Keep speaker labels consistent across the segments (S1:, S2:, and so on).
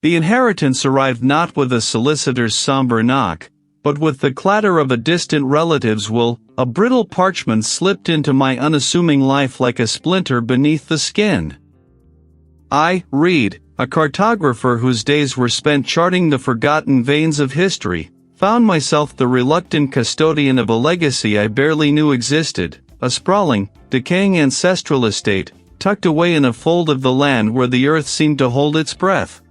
S1: The inheritance arrived not with a solicitor's somber knock, but with the clatter of a distant relative's will. A brittle parchment slipped into my unassuming life like a splinter beneath the skin. I, Reid, a cartographer whose days were spent charting the forgotten veins of history, found myself the reluctant custodian of a legacy I barely knew existed, a sprawling, decaying ancestral estate, tucked away in a fold of the land where the earth seemed to hold its breath.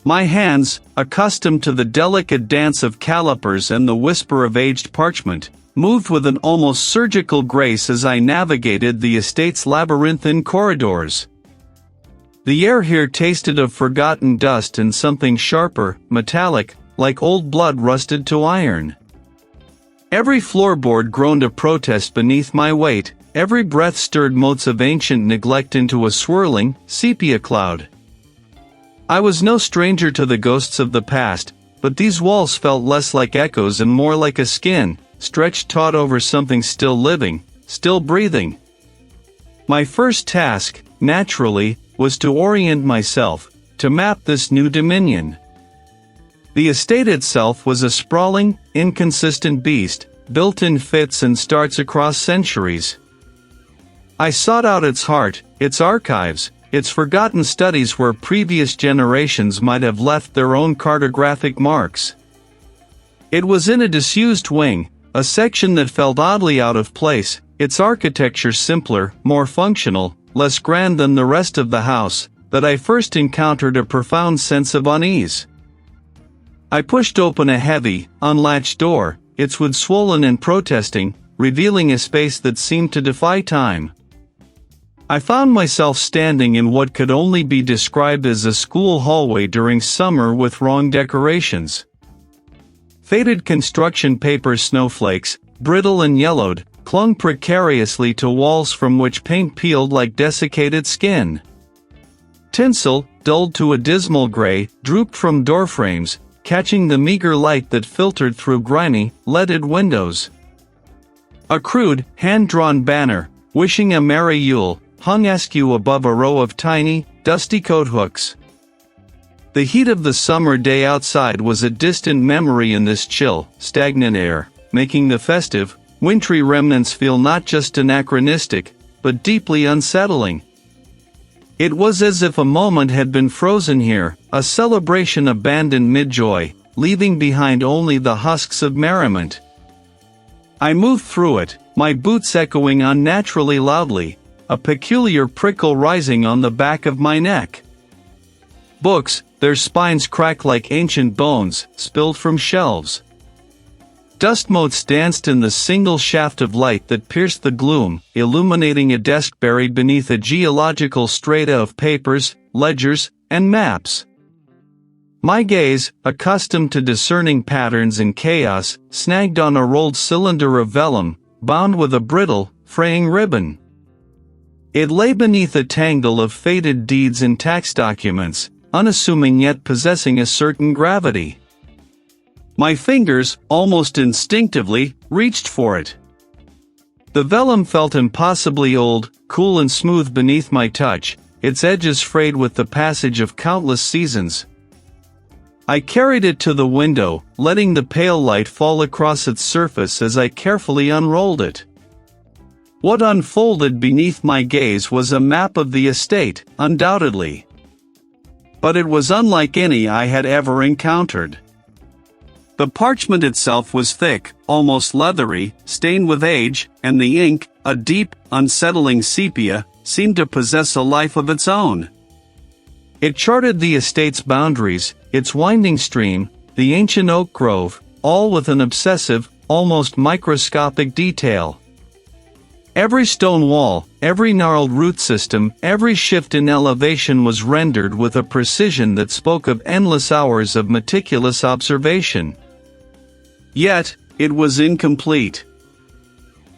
S1: My hands, accustomed to the delicate dance of calipers and the whisper of aged parchment, moved with an almost surgical grace as I navigated the estate's labyrinthine corridors. The air here tasted of forgotten dust and something sharper, metallic, like old blood rusted to iron. Every floorboard groaned a protest beneath my weight, every breath stirred motes of ancient neglect into a swirling, sepia cloud. I was no stranger to the ghosts of the past, but these walls felt less like echoes and more like a skin, stretched taut over something still living, still breathing. My first task, naturally, was to orient myself, to map this new dominion. The estate itself was a sprawling, inconsistent beast, built in fits and starts across centuries. I sought out its heart, its archives, its forgotten studies where previous generations might have left their own cartographic marks. It was in a disused wing, a section that felt oddly out of place, its architecture simpler, more functional, less grand than the rest of the house, that I first encountered a profound sense of unease. I pushed open a heavy, unlatched door, its wood swollen and protesting, revealing a space that seemed to defy time. I found myself standing in what could only be described as a school hallway during summer with wrong decorations. Faded construction paper snowflakes, brittle and yellowed, clung precariously to walls from which paint peeled like desiccated skin. Tinsel, dulled to a dismal gray, drooped from doorframes, catching the meager light that filtered through grimy, leaded windows. A crude, hand-drawn banner, wishing a merry Yule, hung askew above a row of tiny, dusty coat hooks. The heat of the summer day outside was a distant memory in this chill, stagnant air, making the festive, wintry remnants feel not just anachronistic, but deeply unsettling. It was as if a moment had been frozen here, a celebration abandoned mid-joy, leaving behind only the husks of merriment. I moved through it, my boots echoing unnaturally loudly, a peculiar prickle rising on the back of my neck. Books, their spines cracked like ancient bones, spilled from shelves. Dust motes danced in the single shaft of light that pierced the gloom, illuminating a desk buried beneath a geological strata of papers, ledgers, and maps. My gaze, accustomed to discerning patterns in chaos, snagged on a rolled cylinder of vellum, bound with a brittle, fraying ribbon. It lay beneath a tangle of faded deeds and tax documents, unassuming yet possessing a certain gravity. My fingers, almost instinctively, reached for it. The vellum felt impossibly old, cool and smooth beneath my touch, its edges frayed with the passage of countless seasons. I carried it to the window, letting the pale light fall across its surface as I carefully unrolled it. What unfolded beneath my gaze was a map of the estate, undoubtedly. But it was unlike any I had ever encountered. The parchment itself was thick, almost leathery, stained with age, and the ink, a deep, unsettling sepia, seemed to possess a life of its own. It charted the estate's boundaries, its winding stream, the ancient oak grove, all with an obsessive, almost microscopic detail. Every stone wall, every gnarled root system, every shift in elevation was rendered with a precision that spoke of endless hours of meticulous observation. Yet, it was incomplete.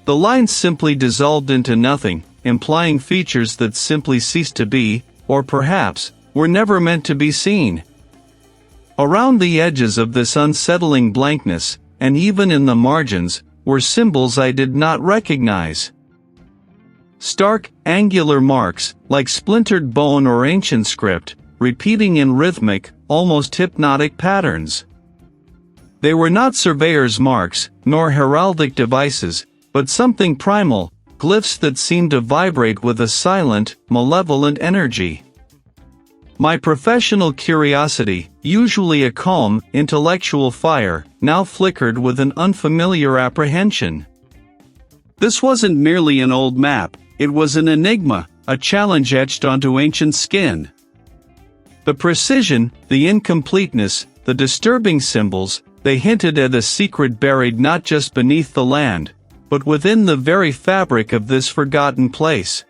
S1: The lines simply dissolved into nothing, implying features that simply ceased to be, or perhaps, were never meant to be seen. Around the edges of this unsettling blankness, and even in the margins, were symbols I did not recognize. Stark, angular marks, like splintered bone or ancient script, repeating in rhythmic, almost hypnotic patterns. They were not surveyor's marks, nor heraldic devices, but something primal, glyphs that seemed to vibrate with a silent, malevolent energy. My professional curiosity, usually a calm, intellectual fire, now flickered with an unfamiliar apprehension. This wasn't merely an old map, it was an enigma, a challenge etched onto ancient skin. The precision, the incompleteness, the disturbing symbols, they hinted at a secret buried not just beneath the land, but within the very fabric of this forgotten place.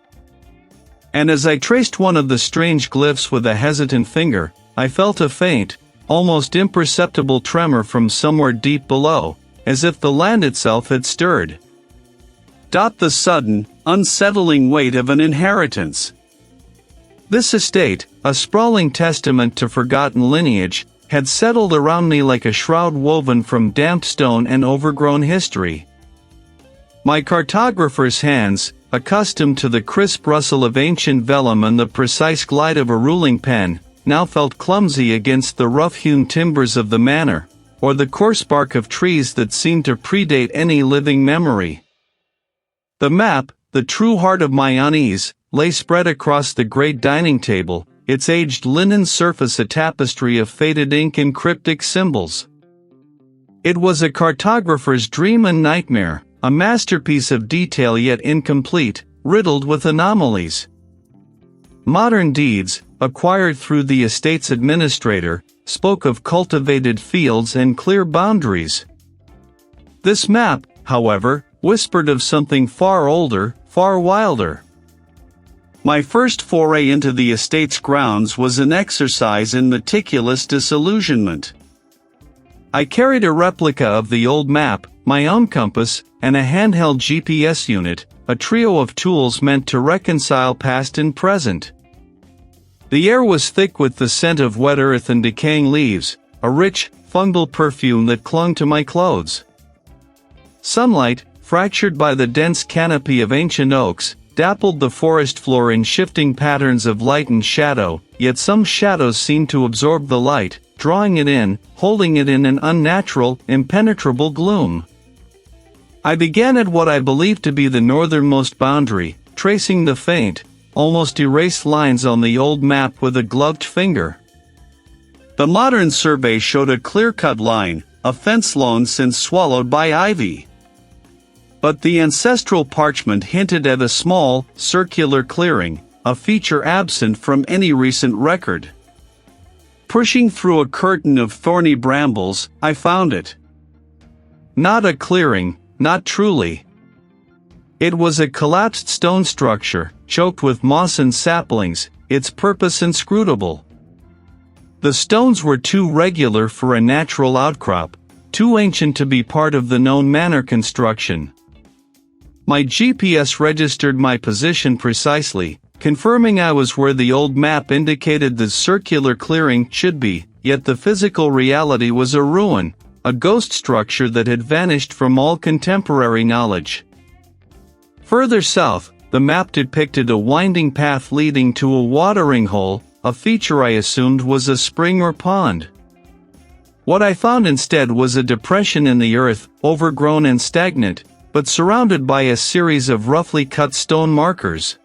S1: And as I traced one of the strange glyphs with a hesitant finger, I felt a faint, almost imperceptible tremor from somewhere deep below, as if the land itself had stirred. The sudden, unsettling weight of an inheritance. This estate, a sprawling testament to forgotten lineage, had settled around me like a shroud woven from damp stone and overgrown history. My cartographer's hands, accustomed to the crisp rustle of ancient vellum and the precise glide of a ruling pen, now felt clumsy against the rough-hewn timbers of the manor, or the coarse bark of trees that seemed to predate any living memory. The map, the true heart of my unease, lay spread across the great dining table, its aged linen surface a tapestry of faded ink and cryptic symbols. It was a cartographer's dream and nightmare, a masterpiece of detail yet incomplete, riddled with anomalies. Modern deeds, acquired through the estate's administrator, spoke of cultivated fields and clear boundaries. This map, however, whispered of something far older, far wilder. My first foray into the estate's grounds was an exercise in meticulous disillusionment. I carried a replica of the old map, my own compass, and a handheld GPS unit, a trio of tools meant to reconcile past and present. The air was thick with the scent of wet earth and decaying leaves, a rich, fungal perfume that clung to my clothes. Sunlight, fractured by the dense canopy of ancient oaks, dappled the forest floor in shifting patterns of light and shadow, yet some shadows seemed to absorb the light, drawing it in, holding it in an unnatural, impenetrable gloom. I began at what I believed to be the northernmost boundary, tracing the faint, almost erased lines on the old map with a gloved finger. The modern survey showed a clear-cut line, a fence long since swallowed by ivy. But the ancestral parchment hinted at a small, circular clearing, a feature absent from any recent record. Pushing through a curtain of thorny brambles, I found it. Not a clearing, not truly. It was a collapsed stone structure, choked with moss and saplings, its purpose inscrutable. The stones were too regular for a natural outcrop, too ancient to be part of the known manor construction. My GPS registered my position precisely, confirming I was where the old map indicated the circular clearing should be, yet the physical reality was a ruin, a ghost structure that had vanished from all contemporary knowledge. Further south, the map depicted a winding path leading to a watering hole, a feature I assumed was a spring or pond. What I found instead was a depression in the earth, overgrown and stagnant, but surrounded by a series of roughly cut stone markers.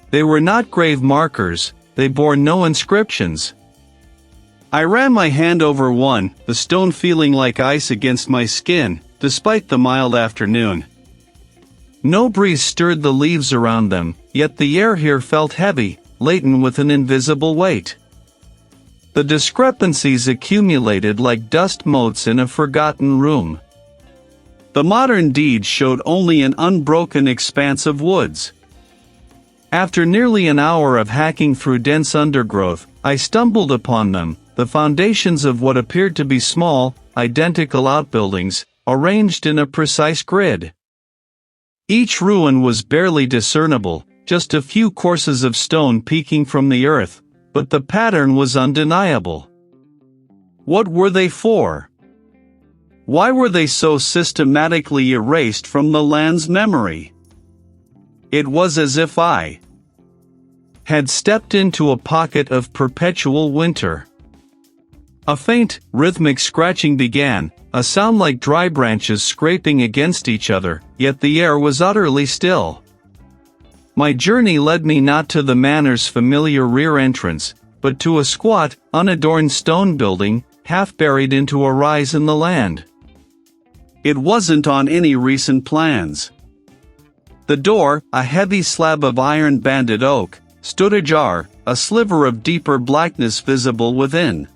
S1: They were not grave markers, they bore no inscriptions. I ran my hand over one, the stone feeling like ice against my skin, despite the mild afternoon. No breeze stirred the leaves around them, yet the air here felt heavy, laden with an invisible weight. The discrepancies accumulated like dust motes in a forgotten room. The modern deed showed only an unbroken expanse of woods. After nearly an hour of hacking through dense undergrowth, I stumbled upon them, the foundations of what appeared to be small, identical outbuildings, arranged in a precise grid. Each ruin was barely discernible, just a few courses of stone peeking from the earth, but the pattern was undeniable. What were they for? Why were they so systematically erased from the land's memory? It was as if I had stepped into a pocket of perpetual winter. A faint, rhythmic scratching began, a sound like dry branches scraping against each other, yet the air was utterly still. My journey led me not to the manor's familiar rear entrance, but to a squat, unadorned stone building, half buried into a rise in the land. It wasn't on any recent plans. The door, a heavy slab of iron-banded oak, stood ajar, a sliver of deeper blackness visible within.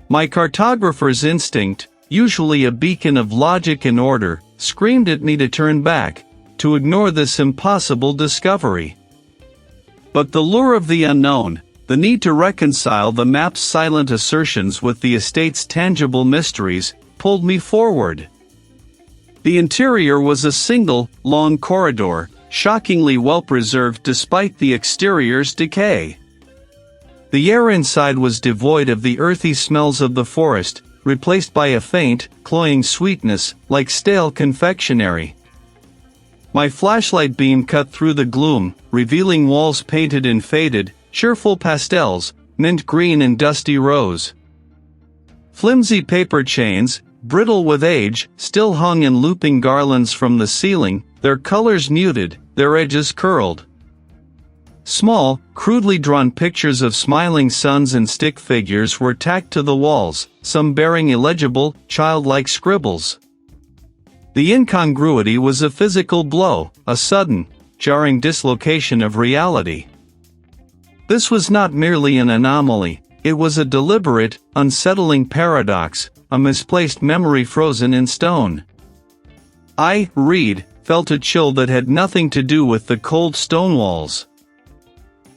S1: My cartographer's instinct, usually a beacon of logic and order, screamed at me to turn back, to ignore this impossible discovery. But the lure of the unknown, the need to reconcile the map's silent assertions with the estate's tangible mysteries, pulled me forward. The interior was a single, long corridor, shockingly well-preserved despite the exterior's decay. The air inside was devoid of the earthy smells of the forest, replaced by a faint, cloying sweetness, like stale confectionery. My flashlight beam cut through the gloom, revealing walls painted in faded, cheerful pastels, mint green and dusty rose. Flimsy paper chains, brittle with age, still hung in looping garlands from the ceiling, their colors muted, their edges curled. Small, crudely drawn pictures of smiling suns and stick figures were tacked to the walls, some bearing illegible, childlike scribbles. The incongruity was a physical blow, a sudden, jarring dislocation of reality. This was not merely an anomaly, it was a deliberate, unsettling paradox, a misplaced memory frozen in stone. I, Reid, felt a chill that had nothing to do with the cold stone walls.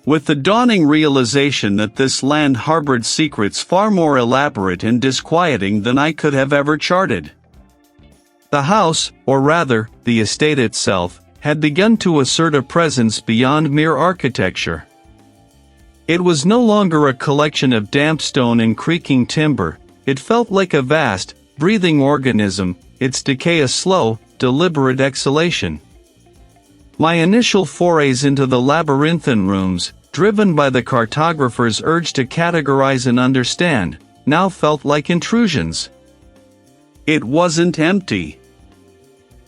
S1: With the dawning realization that this land harbored secrets far more elaborate and disquieting than I could have ever charted. The house, or rather, the estate itself, had begun to assert a presence beyond mere architecture. It was no longer a collection of damp stone and creaking timber, it felt like a vast, breathing organism, its decay a slow, deliberate exhalation. My initial forays into the labyrinthine rooms, driven by the cartographer's urge to categorize and understand, now felt like intrusions. It wasn't empty.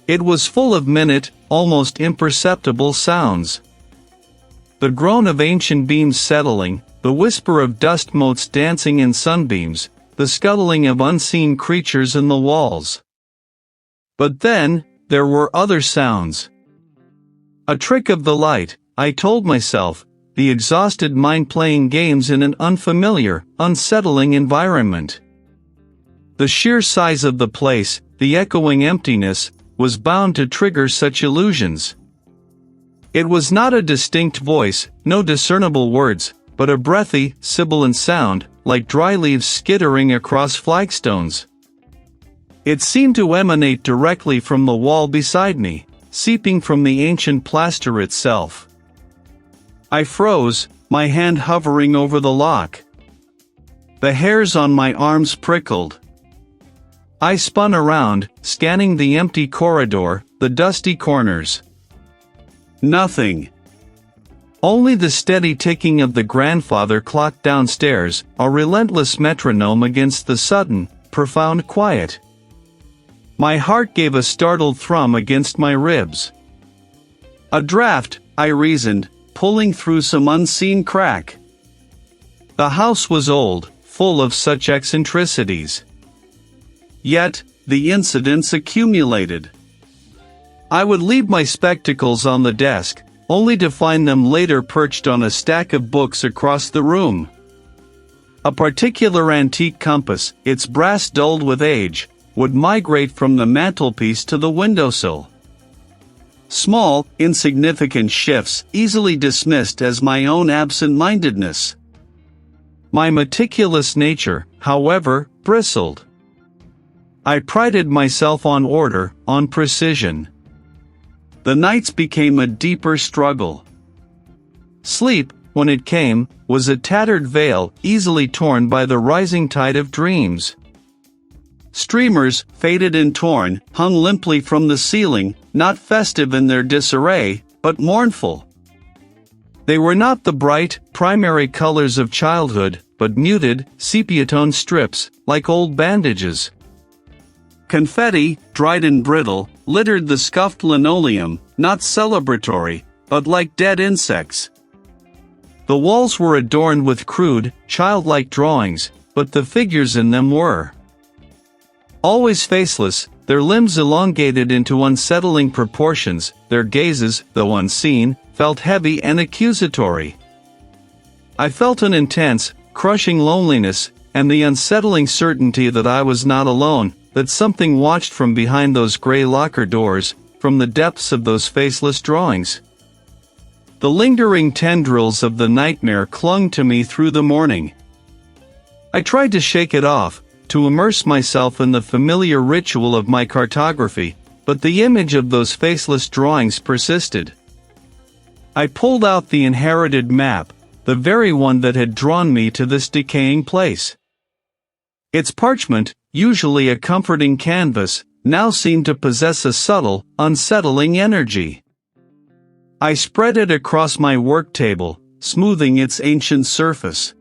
S1: It was full of minute, almost imperceptible sounds. The groan of ancient beams settling, the whisper of dust motes dancing in sunbeams, the scuttling of unseen creatures in the walls. But then, there were other sounds. A trick of the light, I told myself, the exhausted mind playing games in an unfamiliar, unsettling environment. The sheer size of the place, the echoing emptiness, was bound to trigger such illusions. It was not a distinct voice, no discernible words, but a breathy, sibilant sound, like dry leaves skittering across flagstones. It seemed to emanate directly from the wall beside me, seeping from the ancient plaster itself. I froze, my hand hovering over the lock. The hairs on my arms prickled. I spun around, scanning the empty corridor, the dusty corners. Nothing. Only the steady ticking of the grandfather clock downstairs, a relentless metronome against the sudden, profound quiet. My heart gave a startled thrum against my ribs. A draft, I reasoned, pulling through some unseen crack. The house was old, full of such eccentricities. Yet, the incidents accumulated. I would leave my spectacles on the desk, only to find them later perched on a stack of books across the room. A particular antique compass, its brass dulled with age, would migrate from the mantelpiece to the windowsill. Small, insignificant shifts easily dismissed as my own absent-mindedness. My meticulous nature, however, bristled. I prided myself on order, on precision. The nights became a deeper struggle. Sleep, when it came, was a tattered veil, easily torn by the rising tide of dreams. Streamers, faded and torn, hung limply from the ceiling, not festive in their disarray, but mournful. They were not the bright, primary colors of childhood, but muted, sepia-toned strips, like old bandages. Confetti, dried and brittle, littered the scuffed linoleum, not celebratory, but like dead insects. The walls were adorned with crude, childlike drawings, but the figures in them were always faceless, their limbs elongated into unsettling proportions, their gazes, though unseen, felt heavy and accusatory. I felt an intense, crushing loneliness, and the unsettling certainty that I was not alone, that something watched from behind those gray locker doors, from the depths of those faceless drawings. The lingering tendrils of the nightmare clung to me through the morning. I tried to shake it off, to immerse myself in the familiar ritual of my cartography, but the image of those faceless drawings persisted. I pulled out the inherited map, the very one that had drawn me to this decaying place. Its parchment, usually a comforting canvas, now seemed to possess a subtle, unsettling energy. I spread it across my work table, smoothing its ancient surface.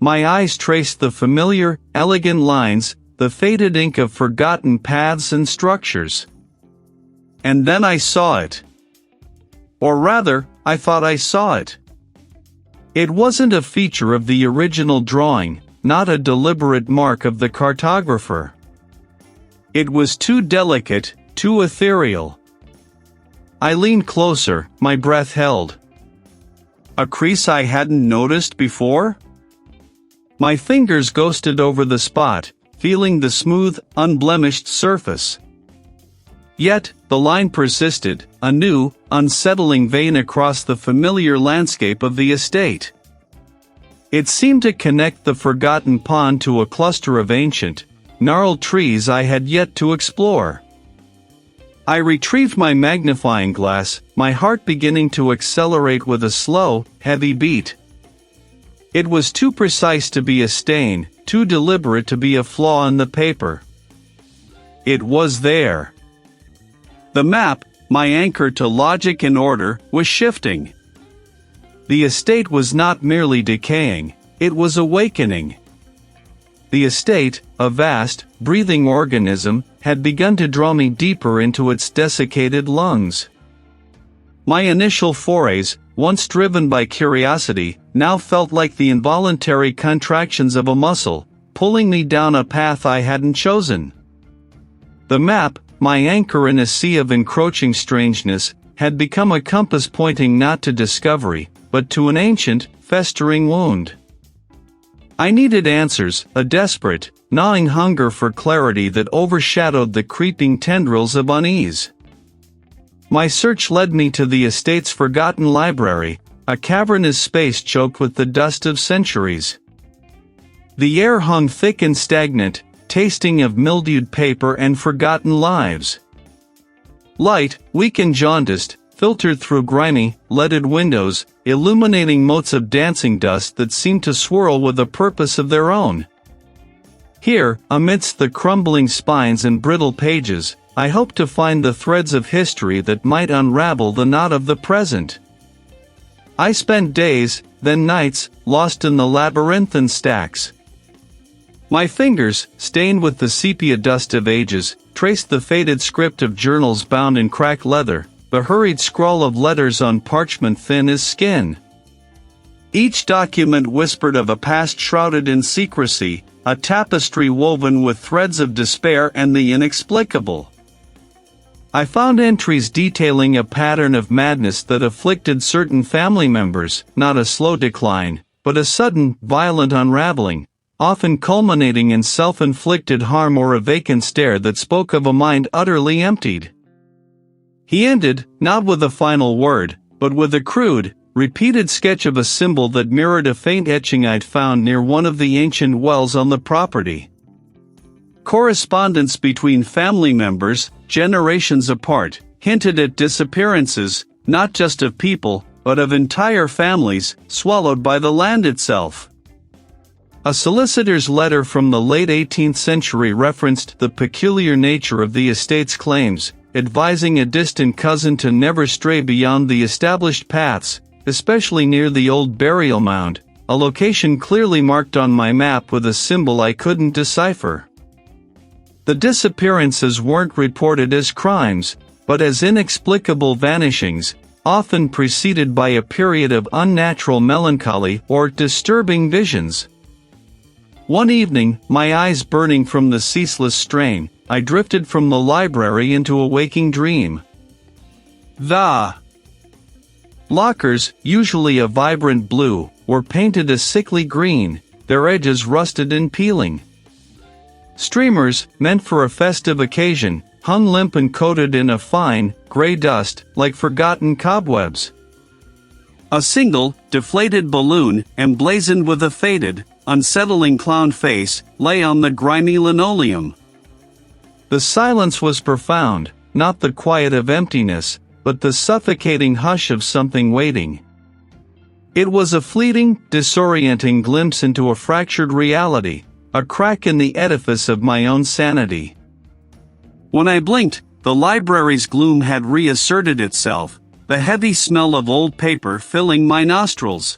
S1: My eyes traced the familiar, elegant lines, the faded ink of forgotten paths and structures. And then I saw it. Or rather, I thought I saw it. It wasn't a feature of the original drawing, not a deliberate mark of the cartographer. It was too delicate, too ethereal. I leaned closer, my breath held. A crease I hadn't noticed before? My fingers ghosted over the spot, feeling the smooth, unblemished surface. Yet, the line persisted, a new, unsettling vein across the familiar landscape of the estate. It seemed to connect the forgotten pond to a cluster of ancient, gnarled trees I had yet to explore. I retrieved my magnifying glass, my heart beginning to accelerate with a slow, heavy beat. It was too precise to be a stain, too deliberate to be a flaw in the paper. It was there. The map, my anchor to logic and order, was shifting. The estate was not merely decaying, it was awakening. The estate, a vast, breathing organism, had begun to draw me deeper into its desiccated lungs. My initial forays, once driven by curiosity, now felt like the involuntary contractions of a muscle, pulling me down a path I hadn't chosen. The map, my anchor in a sea of encroaching strangeness, had become a compass pointing not to discovery, but to an ancient, festering wound. I needed answers, a desperate, gnawing hunger for clarity that overshadowed the creeping tendrils of unease. My search led me to the estate's forgotten library, a cavernous space choked with the dust of centuries. The air hung thick and stagnant, tasting of mildewed paper and forgotten lives. Light, weak and jaundiced, filtered through grimy, leaded windows, illuminating motes of dancing dust that seemed to swirl with a purpose of their own. Here, amidst the crumbling spines and brittle pages, I hoped to find the threads of history that might unravel the knot of the present. I spent days, then nights, lost in the labyrinthine stacks. My fingers, stained with the sepia dust of ages, traced the faded script of journals bound in cracked leather, the hurried scrawl of letters on parchment thin as skin. Each document whispered of a past shrouded in secrecy, a tapestry woven with threads of despair and the inexplicable. I found entries detailing a pattern of madness that afflicted certain family members, not a slow decline, but a sudden, violent unraveling, often culminating in self-inflicted harm or a vacant stare that spoke of a mind utterly emptied. He ended, not with a final word, but with a crude, repeated sketch of a symbol that mirrored a faint etching I'd found near one of the ancient wells on the property. Correspondence between family members, generations apart, hinted at disappearances, not just of people, but of entire families, swallowed by the land itself. A solicitor's letter from the late 18th century referenced the peculiar nature of the estate's claims, advising a distant cousin to never stray beyond the established paths, especially near the old burial mound, a location clearly marked on my map with a symbol I couldn't decipher. The disappearances weren't reported as crimes, but as inexplicable vanishings, often preceded by a period of unnatural melancholy or disturbing visions. One evening, my eyes burning from the ceaseless strain, I drifted from the library into a waking dream. The lockers, usually a vibrant blue, were painted a sickly green, their edges rusted and peeling. Streamers, meant for a festive occasion, hung limp and coated in a fine, gray dust, like forgotten cobwebs. A single, deflated balloon, emblazoned with a faded, unsettling clown face, lay on the grimy linoleum. The silence was profound, not the quiet of emptiness, but the suffocating hush of something waiting. It was a fleeting, disorienting glimpse into a fractured reality, a crack in the edifice of my own sanity. When I blinked, the library's gloom had reasserted itself, the heavy smell of old paper filling my nostrils.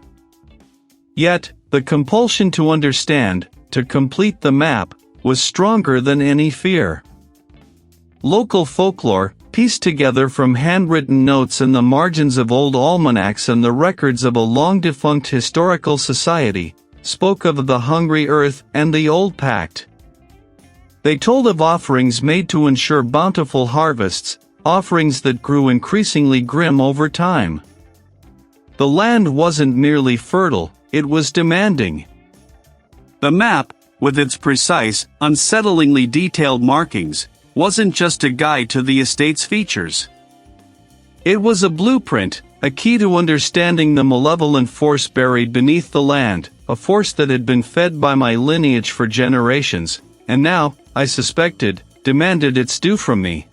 S1: Yet, the compulsion to understand, to complete the map, was stronger than any fear. Local folklore, pieced together from handwritten notes in the margins of old almanacs and the records of a long-defunct historical society, spoke of the hungry earth and the old pact. They told of offerings made to ensure bountiful harvests, offerings that grew increasingly grim over time. The land wasn't merely fertile, it was demanding. The map, with its precise, unsettlingly detailed markings, wasn't just a guide to the estate's features. It was a blueprint, a key to understanding the malevolent force buried beneath the land, a force that had been fed by my lineage for generations, and now, I suspected, demanded its due from me.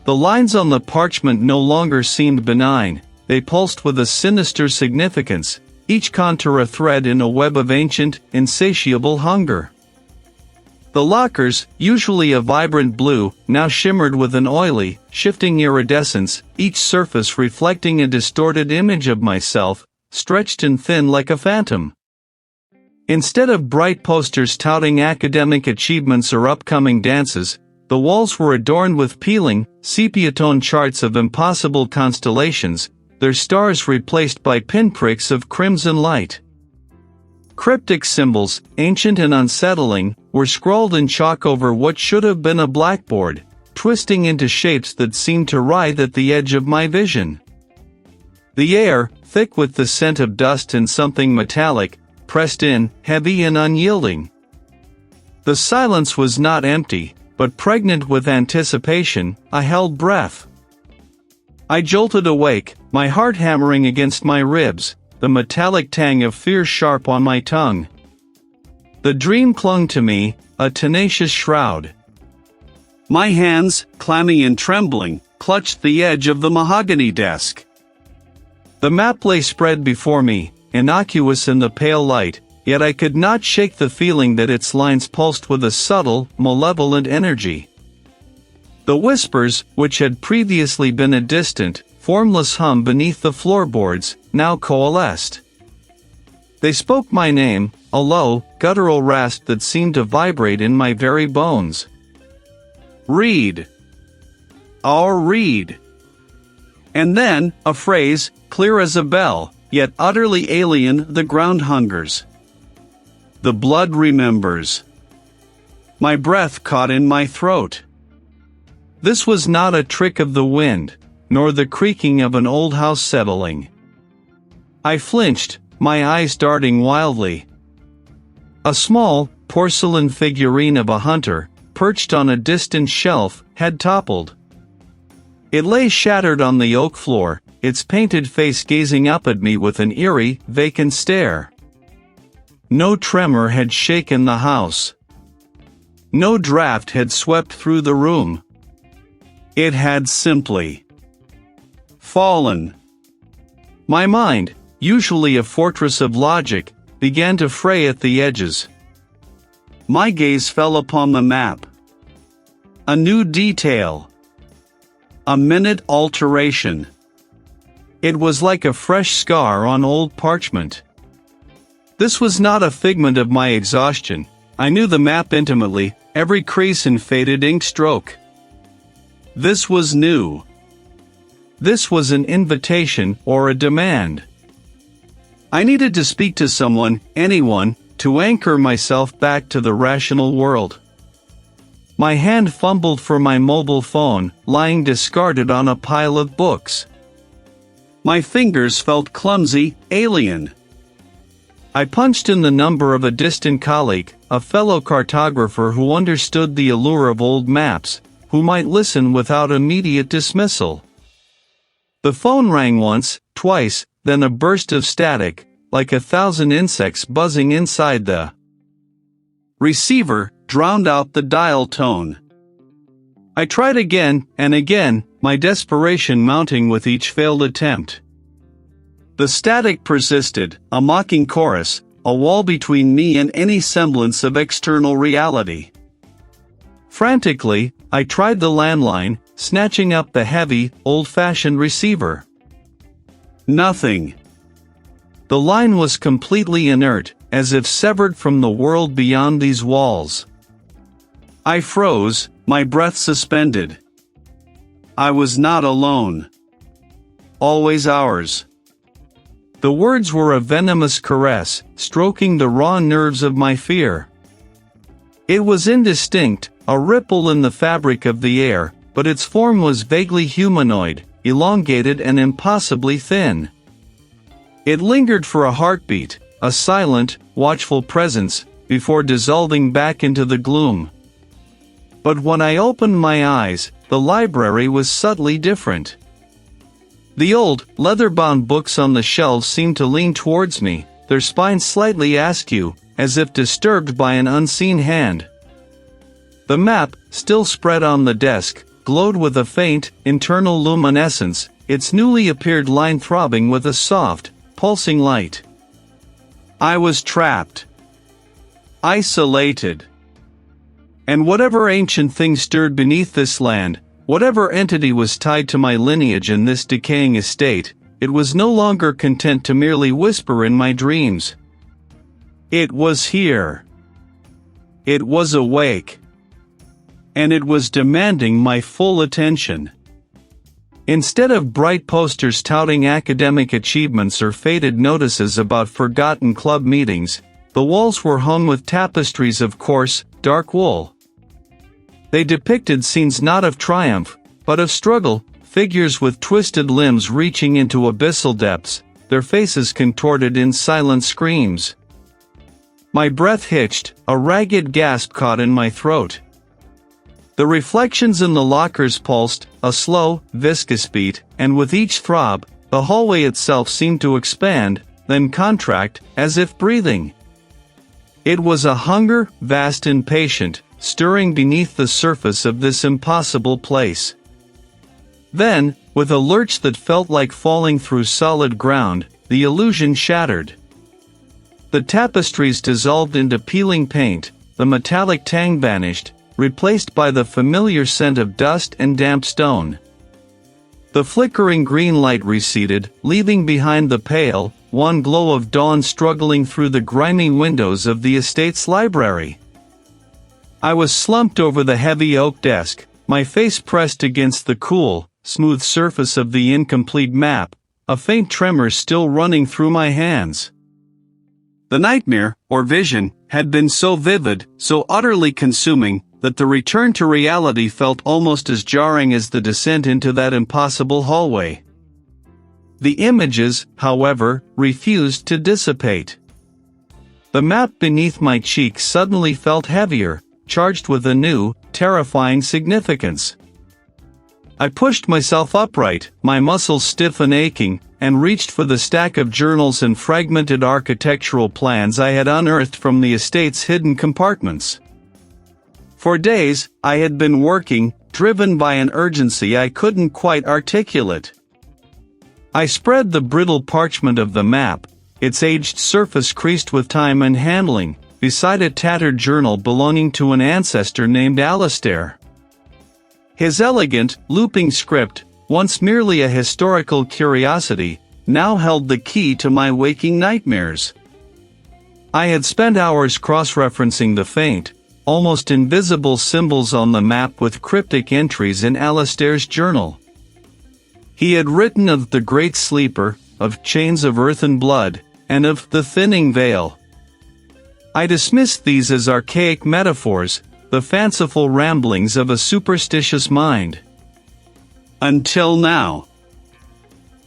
S1: The lines on the parchment no longer seemed benign, they pulsed with a sinister significance, each contour a thread in a web of ancient, insatiable hunger. The lockers, usually a vibrant blue, now shimmered with an oily, shifting iridescence, each surface reflecting a distorted image of myself, stretched and thin like a phantom. Instead of bright posters touting academic achievements or upcoming dances, the walls were adorned with peeling, sepia-tone charts of impossible constellations, their stars replaced by pinpricks of crimson light. Cryptic symbols, ancient and unsettling, were scrawled in chalk over what should have been a blackboard, twisting into shapes that seemed to writhe at the edge of my vision. The air, thick with the scent of dust and something metallic, pressed in, heavy and unyielding. The silence was not empty, but pregnant with anticipation. I held breath. I jolted awake, my heart hammering against my ribs, the metallic tang of fear sharp on my tongue. The dream clung to me, a tenacious shroud. My hands, clammy and trembling, clutched the edge of the mahogany desk. The map lay spread before me, innocuous in the pale light, yet I could not shake the feeling that its lines pulsed with a subtle, malevolent energy. The whispers, which had previously been a distant, formless hum beneath the floorboards, now coalesced. They spoke my name, a low, guttural rasp that seemed to vibrate in my very bones. Reid. Our Reid. And then, a phrase, clear as a bell, yet utterly alien. The ground hungers. The blood remembers. My breath caught in my throat. This was not a trick of the wind, nor the creaking of an old house settling. I flinched, my eyes darting wildly. A small, porcelain figurine of a hunter, perched on a distant shelf, had toppled. It lay shattered on the oak floor, its painted face gazing up at me with an eerie, vacant stare. No tremor had shaken the house. No draft had swept through the room. It had simply fallen. My mind, usually a fortress of logic, began to fray at the edges. My gaze fell upon the map. A new detail. A minute alteration. It was like a fresh scar on old parchment. This was not a figment of my exhaustion. I knew the map intimately, every crease and faded ink stroke. This was new. This was an invitation or a demand. I needed to speak to someone, anyone, to anchor myself back to the rational world. My hand fumbled for my mobile phone, lying discarded on a pile of books. My fingers felt clumsy, alien. I punched in the number of a distant colleague, a fellow cartographer who understood the allure of old maps, who might listen without immediate dismissal. The phone rang once, twice, then a burst of static, like 1,000 insects buzzing inside the receiver, drowned out the dial tone. I tried again and again, my desperation mounting with each failed attempt. The static persisted, a mocking chorus, a wall between me and any semblance of external reality. Frantically, I tried the landline, snatching up the heavy, old-fashioned receiver. Nothing. The line was completely inert, as if severed from the world beyond these walls. I froze, my breath suspended. I was not alone. Always ours. The words were a venomous caress, stroking the raw nerves of my fear. It was indistinct, a ripple in the fabric of the air, but its form was vaguely humanoid, elongated and impossibly thin. It lingered for a heartbeat, a silent, watchful presence, before dissolving back into the gloom. But when I opened my eyes, the library was subtly different. The old, leather-bound books on the shelves seemed to lean towards me, their spines slightly askew, as if disturbed by an unseen hand. The map, still spread on the desk, glowed with a faint, internal luminescence, its newly appeared line throbbing with a soft, pulsing light. I was trapped. Isolated. And whatever ancient thing stirred beneath this land, whatever entity was tied to my lineage in this decaying estate, it was no longer content to merely whisper in my dreams. It was here. It was awake. And it was demanding my full attention. Instead of bright posters touting academic achievements or faded notices about forgotten club meetings, the walls were hung with tapestries of coarse, dark wool. They depicted scenes not of triumph, but of struggle, figures with twisted limbs reaching into abyssal depths, their faces contorted in silent screams. My breath hitched, a ragged gasp caught in my throat. The reflections in the lockers pulsed, a slow, viscous beat, and with each throb, the hallway itself seemed to expand, then contract, as if breathing. It was a hunger, vast and patient, stirring beneath the surface of this impossible place. Then, with a lurch that felt like falling through solid ground, the illusion shattered. The tapestries dissolved into peeling paint, the metallic tang vanished, replaced by the familiar scent of dust and damp stone. The flickering green light receded, leaving behind the pale, wan glow of dawn struggling through the grimy windows of the estate's library. I was slumped over the heavy oak desk, my face pressed against the cool, smooth surface of the incomplete map, a faint tremor still running through my hands. The nightmare, or vision, had been so vivid, so utterly consuming, that the return to reality felt almost as jarring as the descent into that impossible hallway. The images, however, refused to dissipate. The map beneath my cheek suddenly felt heavier, charged with a new, terrifying significance. I pushed myself upright, my muscles stiff and aching, and reached for the stack of journals and fragmented architectural plans I had unearthed from the estate's hidden compartments. For days, I had been working, driven by an urgency I couldn't quite articulate. I spread the brittle parchment of the map, its aged surface creased with time and handling, beside a tattered journal belonging to an ancestor named Alistair. His elegant, looping script, once merely a historical curiosity, now held the key to my waking nightmares. I had spent hours cross-referencing the faint, almost invisible symbols on the map with cryptic entries in Alistair's journal. He had written of the Great Sleeper, of chains of earth and blood, and of the thinning veil. I dismissed these as archaic metaphors, the fanciful ramblings of a superstitious mind. Until now.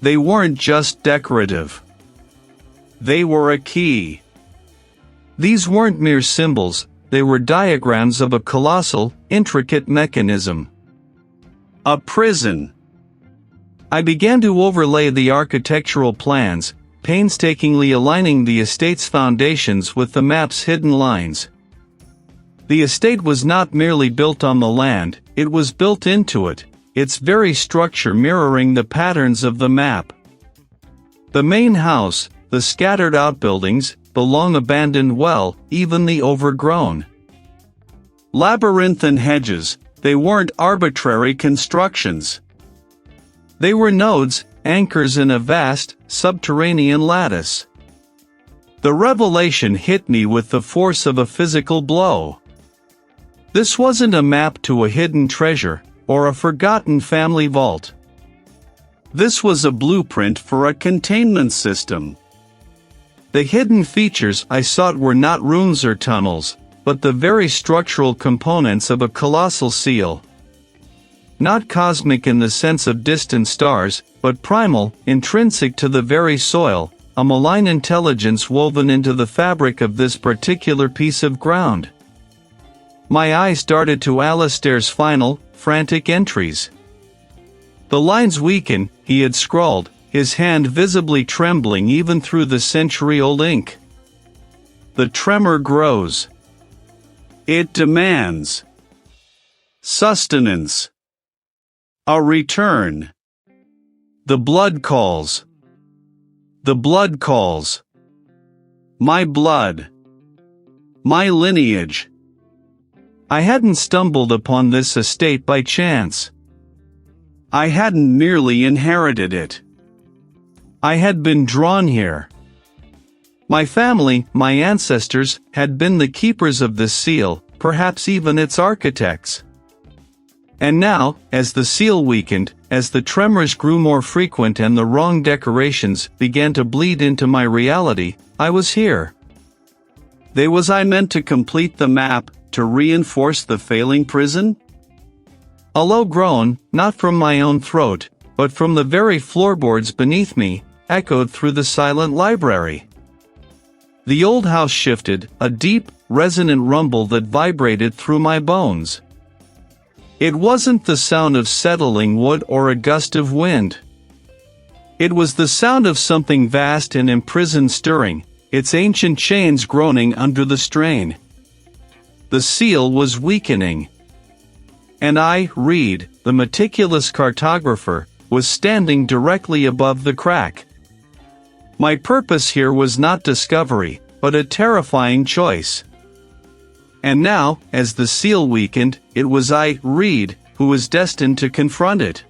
S1: They weren't just decorative. They were a key. These weren't mere symbols, they were diagrams of a colossal, intricate mechanism. A prison. I began to overlay the architectural plans, painstakingly aligning the estate's foundations with the map's hidden lines. The estate was not merely built on the land, it was built into it, its very structure mirroring the patterns of the map. The main house, the scattered outbuildings, the long-abandoned well, even the overgrown labyrinthine hedges, they weren't arbitrary constructions. They were nodes, anchors in a vast, subterranean lattice. The revelation hit me with the force of a physical blow. This wasn't a map to a hidden treasure, or a forgotten family vault. This was a blueprint for a containment system. The hidden features I sought were not rooms or tunnels, but the very structural components of a colossal seal. Not cosmic in the sense of distant stars, but primal, intrinsic to the very soil, a malign intelligence woven into the fabric of this particular piece of ground. My eyes darted to Alistair's final, frantic entries. The lines weakened, he had scrawled, his hand visibly trembling even through the century-old ink. The tremor grows. It demands sustenance. A return. The blood calls. The blood calls. My blood. My lineage. I hadn't stumbled upon this estate by chance. I hadn't merely inherited it. I had been drawn here. My family, my ancestors, had been the keepers of this seal, perhaps even its architects. And now, as the seal weakened, as the tremors grew more frequent and the wrong decorations began to bleed into my reality, I was here. They was I meant to complete the map, to reinforce the failing prison? A low groan, not from my own throat, but from the very floorboards beneath me, echoed through the silent library. The old house shifted, a deep, resonant rumble that vibrated through my bones. It wasn't the sound of settling wood or a gust of wind. It was the sound of something vast and imprisoned stirring, its ancient chains groaning under the strain. The seal was weakening. And I, Reid, the meticulous cartographer, was standing directly above the crack. My purpose here was not discovery, but a terrifying choice. And now, as the seal weakened, it was I, Reid, who was destined to confront it.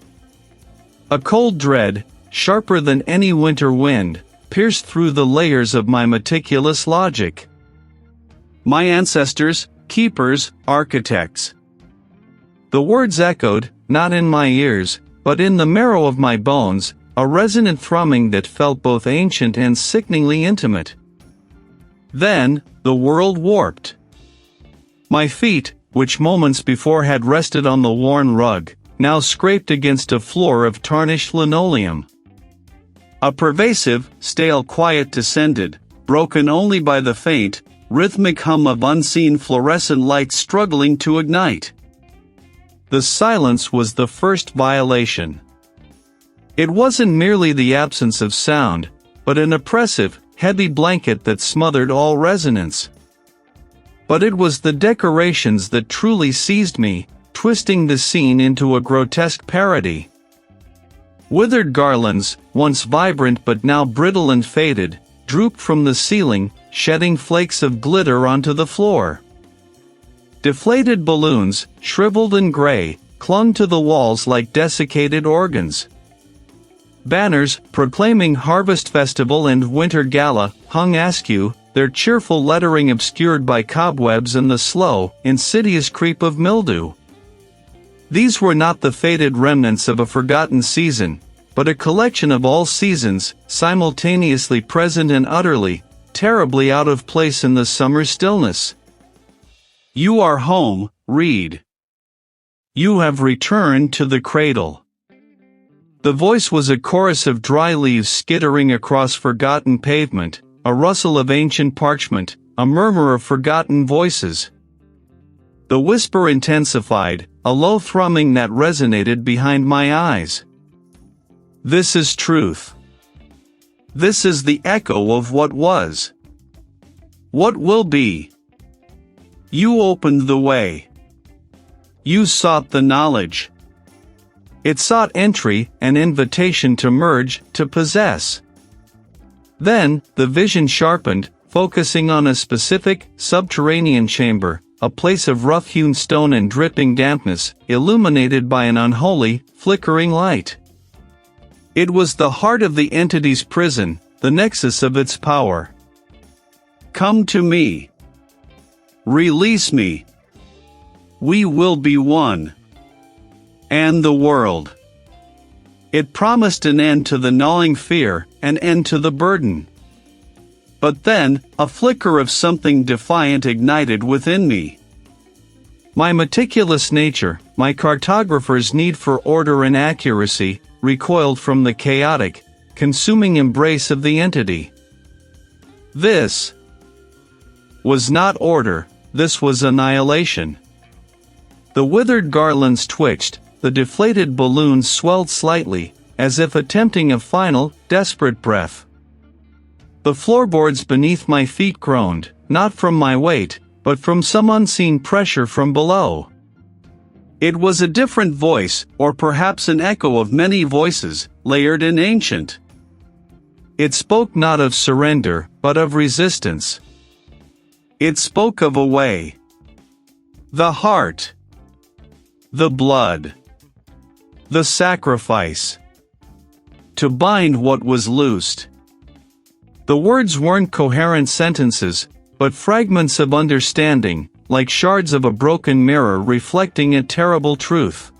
S1: A cold dread, sharper than any winter wind, pierced through the layers of my meticulous logic. My ancestors, keepers, architects. The words echoed, not in my ears, but in the marrow of my bones, a resonant thrumming that felt both ancient and sickeningly intimate. Then, the world warped. My feet, which moments before had rested on the worn rug, now scraped against a floor of tarnished linoleum. A pervasive, stale quiet descended, broken only by the faint, rhythmic hum of unseen fluorescent lights struggling to ignite. The silence was the first violation. It wasn't merely the absence of sound, but an oppressive, heavy blanket that smothered all resonance. But it was the decorations that truly seized me, twisting the scene into a grotesque parody. Withered garlands, once vibrant but now brittle and faded, drooped from the ceiling, shedding flakes of glitter onto the floor. Deflated balloons, shriveled and gray, clung to the walls like desiccated organs. Banners, proclaiming Harvest Festival and Winter Gala, hung askew, their cheerful lettering obscured by cobwebs and the slow, insidious creep of mildew. These were not the faded remnants of a forgotten season, but a collection of all seasons, simultaneously present and utterly, terribly out of place in the summer stillness. You are home, Reid. You have returned to the cradle. The voice was a chorus of dry leaves skittering across forgotten pavement, a rustle of ancient parchment, a murmur of forgotten voices. The whisper intensified, a low thrumming that resonated behind my eyes. This is truth. This is the echo of what was. What will be. You opened the way. You sought the knowledge. It sought entry, an invitation to merge, to possess. Then, the vision sharpened, focusing on a specific, subterranean chamber, a place of rough-hewn stone and dripping dampness, illuminated by an unholy, flickering light. It was the heart of the entity's prison, the nexus of its power. Come to me. Release me. We will be one. And the world. It promised an end to the gnawing fear, an end to the burden. But then, a flicker of something defiant ignited within me. My meticulous nature, my cartographer's need for order and accuracy, recoiled from the chaotic, consuming embrace of the entity. This was not order, this was annihilation. The withered garlands twitched, the deflated balloons swelled slightly, as if attempting a final, desperate breath. The floorboards beneath my feet groaned, not from my weight, but from some unseen pressure from below. It was a different voice, or perhaps an echo of many voices, layered and ancient. It spoke not of surrender, but of resistance. It spoke of a way. The heart. The blood. The sacrifice. To bind what was loosed. The words weren't coherent sentences, but fragments of understanding, like shards of a broken mirror reflecting a terrible truth.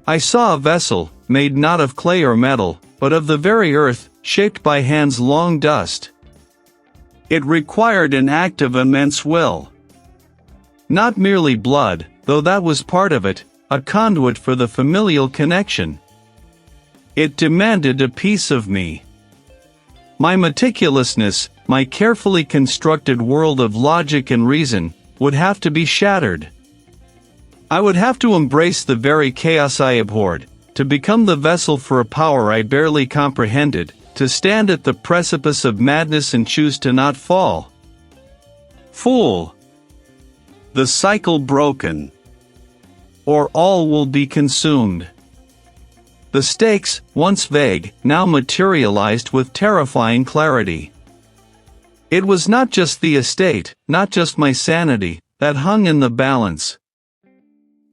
S1: I saw a vessel, made not of clay or metal, but of the very earth, shaped by hands long dust. It required an act of immense will. Not merely blood, though that was part of it, a conduit for the familial connection. It demanded a piece of me. My meticulousness, my carefully constructed world of logic and reason, would have to be shattered. I would have to embrace the very chaos I abhorred, to become the vessel for a power I barely comprehended, to stand at the precipice of madness and choose to not fall. Fool! The cycle broken. Or all will be consumed. The stakes, once vague, now materialized with terrifying clarity. It was not just the estate, not just my sanity, that hung in the balance.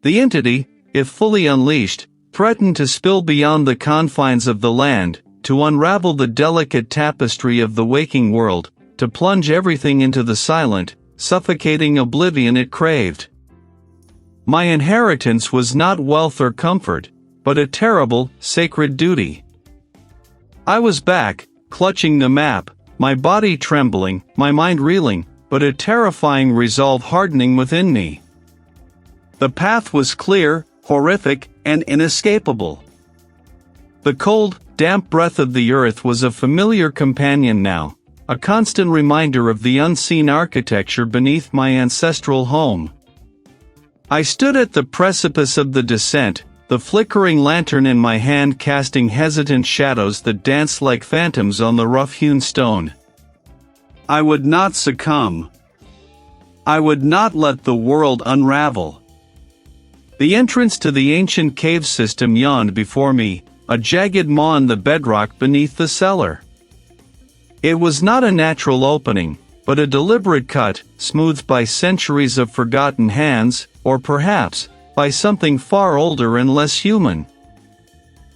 S1: The entity, if fully unleashed, threatened to spill beyond the confines of the land, to unravel the delicate tapestry of the waking world, to plunge everything into the silent, suffocating oblivion it craved. My inheritance was not wealth or comfort, but a terrible, sacred duty. I was back, clutching the map, my body trembling, my mind reeling, but a terrifying resolve hardening within me. The path was clear, horrific, and inescapable. The cold, damp breath of the earth was a familiar companion now, a constant reminder of the unseen architecture beneath my ancestral home. I stood at the precipice of the descent, the flickering lantern in my hand casting hesitant shadows that danced like phantoms on the rough-hewn stone. I would not succumb. I would not let the world unravel. The entrance to the ancient cave system yawned before me, a jagged maw in the bedrock beneath the cellar. It was not a natural opening, but a deliberate cut, smoothed by centuries of forgotten hands, or perhaps, by something far older and less human.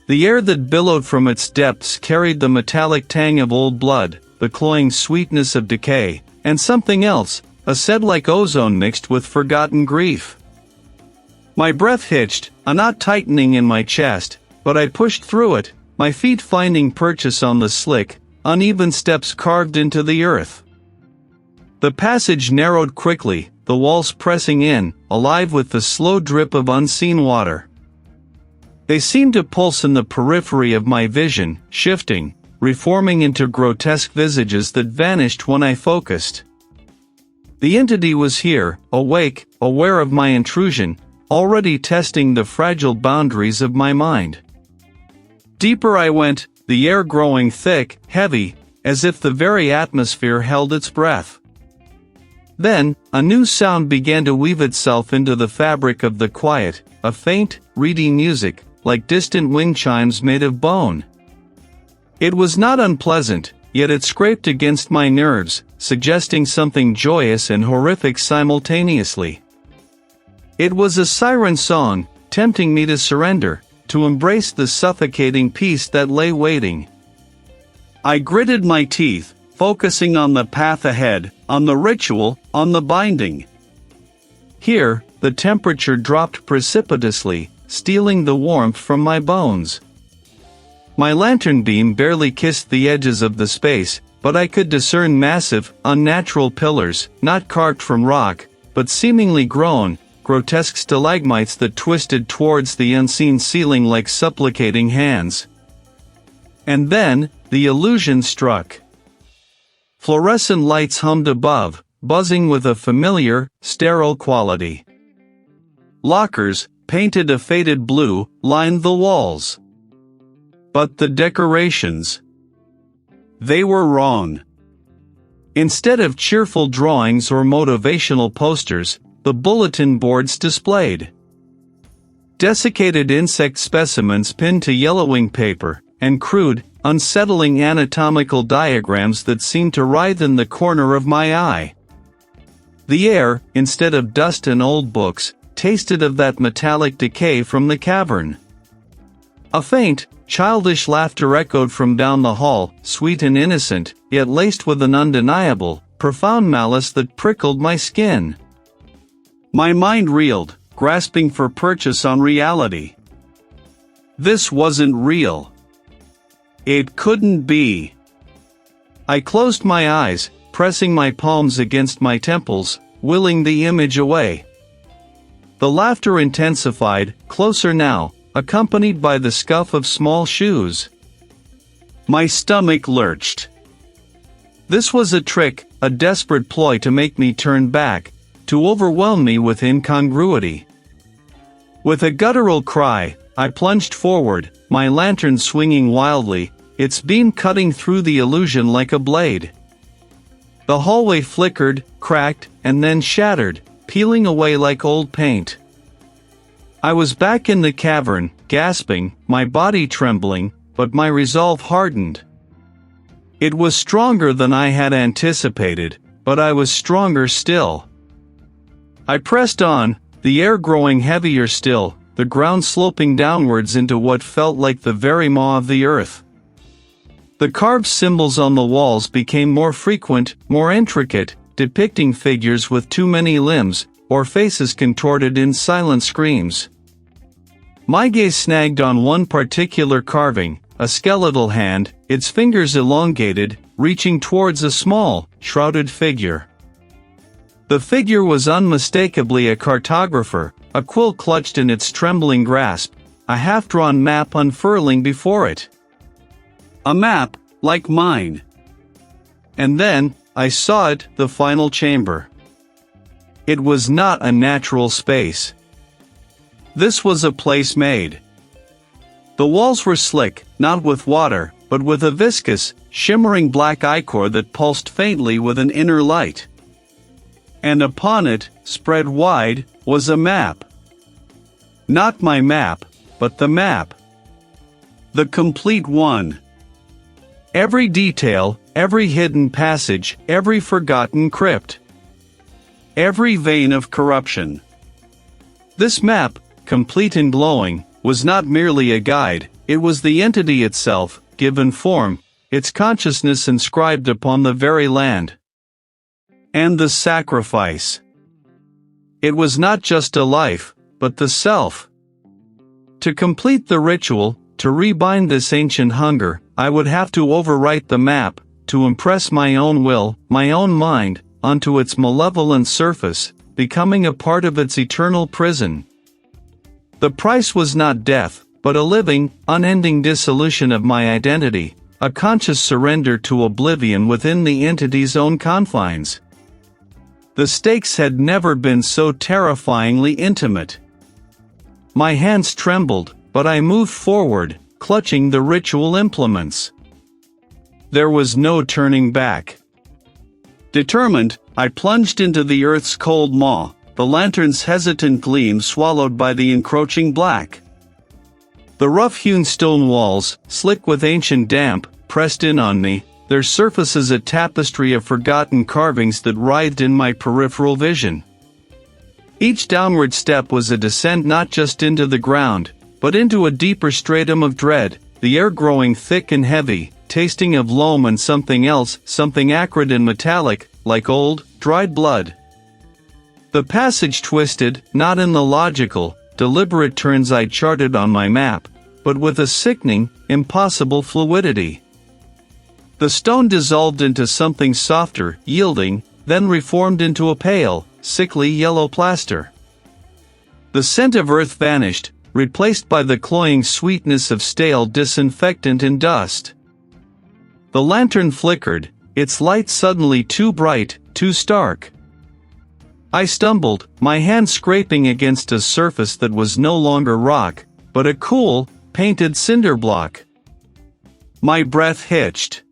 S1: The air that billowed from its depths carried the metallic tang of old blood, the cloying sweetness of decay, and something else, a scent like ozone mixed with forgotten grief. My breath hitched, a knot tightening in my chest, but I pushed through it, my feet finding purchase on the slick, uneven steps carved into the earth. The passage narrowed quickly, the walls pressing in, alive with the slow drip of unseen water. They seemed to pulse in the periphery of my vision, shifting, reforming into grotesque visages that vanished when I focused. The entity was here, awake, aware of my intrusion, already testing the fragile boundaries of my mind. Deeper I went, the air growing thick, heavy, as if the very atmosphere held its breath. Then, a new sound began to weave itself into the fabric of the quiet, a faint, reedy music, like distant wind chimes made of bone. It was not unpleasant, yet it scraped against my nerves, suggesting something joyous and horrific simultaneously. It was a siren song, tempting me to surrender, to embrace the suffocating peace that lay waiting. I gritted my teeth, focusing on the path ahead, on the ritual, on the binding. Here, the temperature dropped precipitously, stealing the warmth from my bones. My lantern beam barely kissed the edges of the space, but I could discern massive, unnatural pillars, not carved from rock, but seemingly grown, grotesque stalagmites that twisted towards the unseen ceiling like supplicating hands. And then, the illusion struck. Fluorescent lights hummed above, buzzing with a familiar, sterile quality. Lockers, painted a faded blue, lined the walls. But the decorations. They were wrong. Instead of cheerful drawings or motivational posters, the bulletin boards displayed desiccated insect specimens pinned to yellowing paper, and crude, unsettling anatomical diagrams that seemed to writhe in the corner of my eye. The air, instead of dust and old books, tasted of that metallic decay from the cavern. A faint, childish laughter echoed from down the hall, sweet and innocent, yet laced with an undeniable, profound malice that prickled my skin. My mind reeled, grasping for purchase on reality. This wasn't real. It couldn't be. I closed my eyes, pressing my palms against my temples, willing the image away. The laughter intensified, closer now, accompanied by the scuff of small shoes. My stomach lurched. This was a trick, a desperate ploy to make me turn back, to overwhelm me with incongruity. With a guttural cry, I plunged forward, my lantern swinging wildly, its beam cutting through the illusion like a blade. The hallway flickered, cracked, and then shattered, peeling away like old paint. I was back in the cavern, gasping, my body trembling, but my resolve hardened. It was stronger than I had anticipated, but I was stronger still. I pressed on, the air growing heavier still, the ground sloping downwards into what felt like the very maw of the earth. The carved symbols on the walls became more frequent, more intricate, depicting figures with too many limbs, or faces contorted in silent screams. My gaze snagged on one particular carving, a skeletal hand, its fingers elongated, reaching towards a small, shrouded figure. The figure was unmistakably a cartographer, a quill clutched in its trembling grasp, a half-drawn map unfurling before it. A map, like mine. And then, I saw it, the final chamber. It was not a natural space. This was a place made. The walls were slick, not with water, but with a viscous, shimmering black ichor that pulsed faintly with an inner light. And upon it, spread wide, was a map. Not my map, but the map. The complete one. Every detail, every hidden passage, every forgotten crypt. Every vein of corruption. This map, complete and glowing, was not merely a guide, it was the entity itself, given form, its consciousness inscribed upon the very land. And the sacrifice. It was not just a life, but the self. To complete the ritual, to rebind this ancient hunger, I would have to overwrite the map, to impress my own will, my own mind, onto its malevolent surface, becoming a part of its eternal prison. The price was not death, but a living, unending dissolution of my identity, a conscious surrender to oblivion within the entity's own confines. The stakes had never been so terrifyingly intimate. My hands trembled, but I moved forward, clutching the ritual implements. There was no turning back. Determined, I plunged into the earth's cold maw, the lantern's hesitant gleam swallowed by the encroaching black. The rough-hewn stone walls, slick with ancient damp, pressed in on me, their surfaces a tapestry of forgotten carvings that writhed in my peripheral vision. Each downward step was a descent not just into the ground, but into a deeper stratum of dread, the air growing thick and heavy, tasting of loam and something else, something acrid and metallic, like old, dried blood. The passage twisted, not in the logical, deliberate turns I charted on my map, but with a sickening, impossible fluidity. The stone dissolved into something softer, yielding, then reformed into a pale, sickly yellow plaster. The scent of earth vanished, replaced by the cloying sweetness of stale disinfectant and dust. The lantern flickered, its light suddenly too bright, too stark. I stumbled, my hand scraping against a surface that was no longer rock, but a cool, painted cinder block. My breath hitched.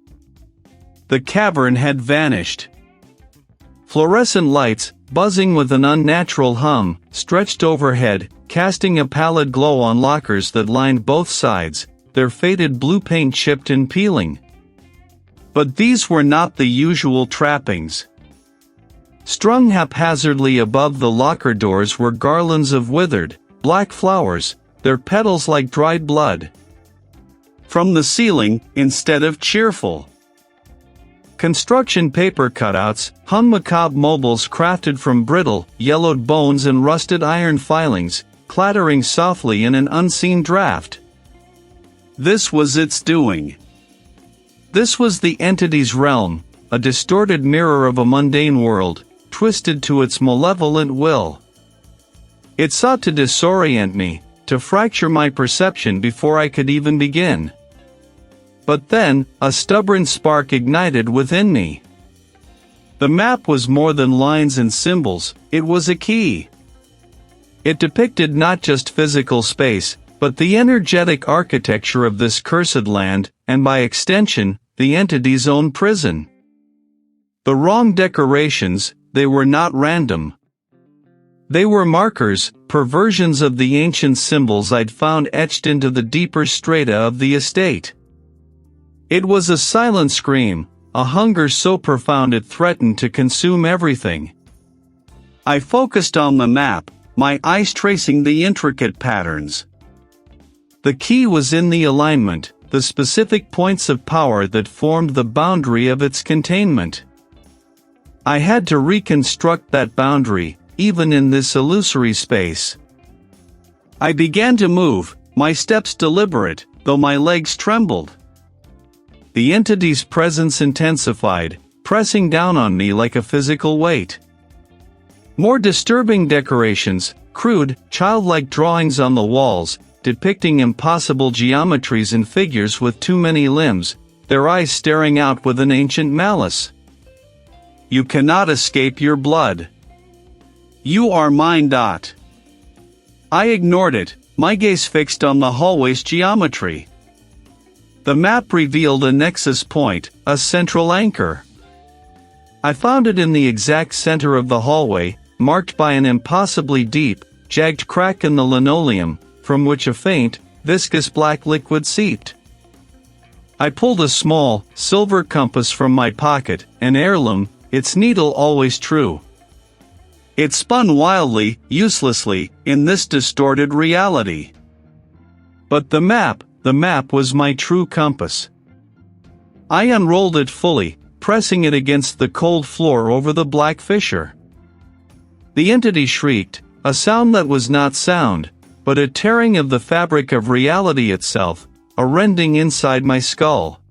S1: The cavern had vanished. Fluorescent lights, buzzing with an unnatural hum, stretched overhead, casting a pallid glow on lockers that lined both sides, their faded blue paint chipped and peeling. But these were not the usual trappings. Strung haphazardly above the locker doors were garlands of withered, black flowers, their petals like dried blood. From the ceiling, instead of cheerful construction paper cutouts, hung macabre mobiles crafted from brittle, yellowed bones and rusted iron filings, clattering softly in an unseen draft. This was its doing. This was the entity's realm, a distorted mirror of a mundane world, twisted to its malevolent will. It sought to disorient me, to fracture my perception before I could even begin. But then, a stubborn spark ignited within me. The map was more than lines and symbols, it was a key. It depicted not just physical space, but the energetic architecture of this cursed land, and by extension, the entity's own prison. The wrong decorations, they were not random. They were markers, perversions of the ancient symbols I'd found etched into the deeper strata of the estate. It was a silent scream, a hunger so profound it threatened to consume everything. I focused on the map, my eyes tracing the intricate patterns. The key was in the alignment, the specific points of power that formed the boundary of its containment. I had to reconstruct that boundary, even in this illusory space. I began to move, my steps deliberate, though my legs trembled. The entity's presence intensified, pressing down on me like a physical weight. More disturbing decorations, crude, childlike drawings on the walls, depicting impossible geometries and figures with too many limbs, their eyes staring out with an ancient malice. You cannot escape your blood. You are mine. I ignored it, my gaze fixed on the hallway's geometry. The map revealed a nexus point, a central anchor. I found it in the exact center of the hallway, marked by an impossibly deep, jagged crack in the linoleum, from which a faint, viscous black liquid seeped. I pulled a small, silver compass from my pocket, an heirloom, its needle always true. It spun wildly, uselessly, in this distorted reality. But the map was my true compass. I unrolled it fully, pressing it against the cold floor over the black fissure. The entity shrieked, a sound that was not sound, but a tearing of the fabric of reality itself, a rending inside my skull.